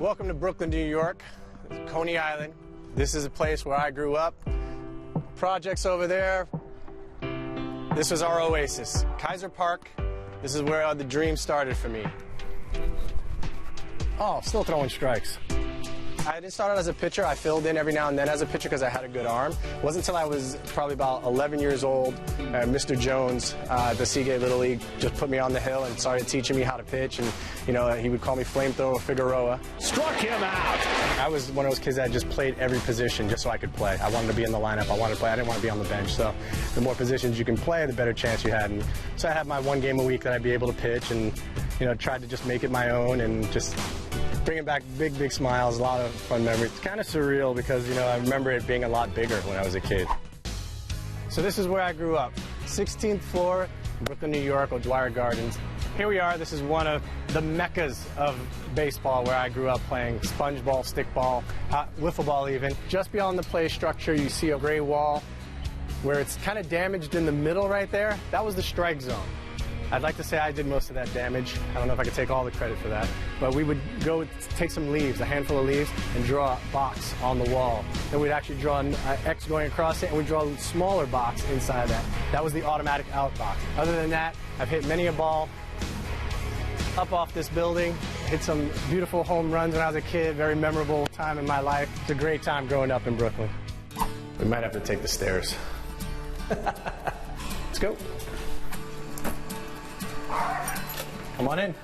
Welcome to Brooklyn, New York, Coney Island. This is a place where I grew up. Projects over there. This was our oasis. Kaiser Park. This is where the dream started for me. Oh, still throwing strikes. I didn't start out as a pitcher. I filled in every now and then as a pitcher because I had a good arm. It wasn't until I was probably about 11 years old, Mr. Jones at the Seagate Little League just put me on the hill and started teaching me how to pitch. And, you know, he would call me Flamethrower Figueroa. Struck him out. I was one of those kids that just played every position just so I could play. I wanted to be in the lineup. I wanted to play. I didn't want to be on the bench. So the more positions you can play, the better chance you had. And so I had my one game a week that I'd be able to pitch and, you know, tried to just make it my own and just bringing back big, big smiles, a lot of fun memories. It's kind of surreal because, you know, I remember it being a lot bigger when I was a kid. So this is where I grew up, 16th floor, Brooklyn, New York, O'Dwyer Gardens. Here we are. This is one of the meccas of baseball where I grew up playing sponge ball, stickball, wiffle ball even. Just beyond the play structure, you see a gray wall where it's kind of damaged in the middle right there. That was the strike zone. I'd like to say I did most of that damage. I don't know if I could take all the credit for that. But we would go take some leaves, a handful of leaves, and draw a box on the wall. Then we'd actually draw an X going across it, and we'd draw a smaller box inside that. That was the automatic out box. Other than that, I've hit many a ball up off this building, hit some beautiful home runs when I was a kid, very memorable time in my life. It's a great time growing up in Brooklyn. We might have to take the stairs. Let's go. Come on in.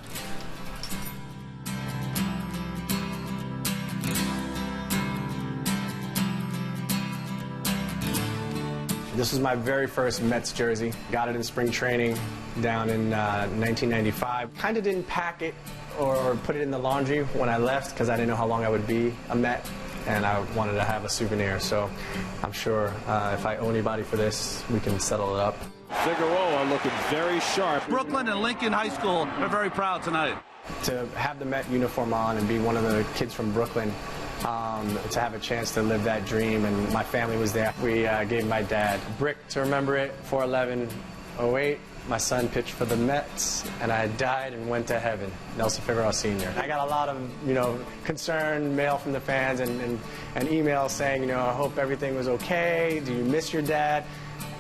This was my very first Mets jersey. Got it in spring training down in 1995. Kind of didn't pack it or put it in the laundry when I left because I didn't know how long I would be a Met, and I wanted to have a souvenir. So I'm sure if I owe anybody for this, we can settle it up. Figueroa looking very sharp. Brooklyn and Lincoln High School are very proud tonight. To have the Met uniform on and be one of the kids from Brooklyn, to have a chance to live that dream, and my family was there. We gave my dad a brick to remember it, 4/11/08. My son pitched for the Mets, and I died and went to heaven. Nelson Figueroa Sr. I got a lot of, you know, concerned mail from the fans and emails saying, you know, I hope everything was okay. Do you miss your dad?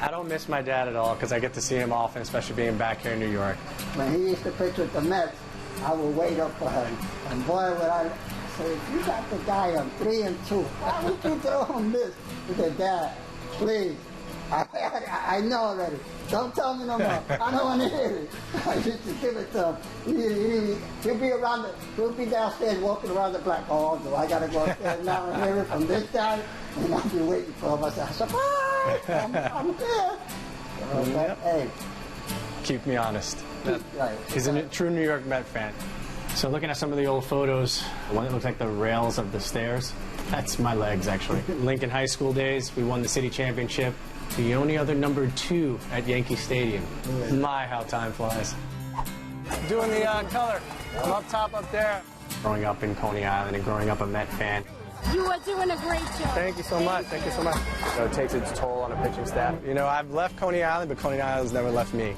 I don't miss my dad at all because I get to see him often, especially being back here in New York. When he used to pitch with the Mets, I would wait up for him. And boy, would I say, if you got the guy on 3-2, why would you throw him this? He said, Dad, please. I know already. Don't tell me no more. I don't want to hear it. I used to give it to him. He'll be downstairs walking around the block. Oh, do I got to go upstairs now and hear it from this guy? And I'll be waiting for him. I said, surprise! I'm here. Yep. Hey. Keep me honest. Right. He's a true New York Met fan. So looking at some of the old photos, the one that looks like the rails of the stairs, that's my legs actually. Lincoln High School days, we won the city championship. The only other #2 at Yankee Stadium. Yeah. My, how time flies. Doing the color. I'm up top up there. Growing up in Coney Island and growing up a Met fan. You are doing a great job. Thank you so much. Thank you so much. So it takes its toll on a pitching staff. You know, I've left Coney Island, but Coney Island's never left me.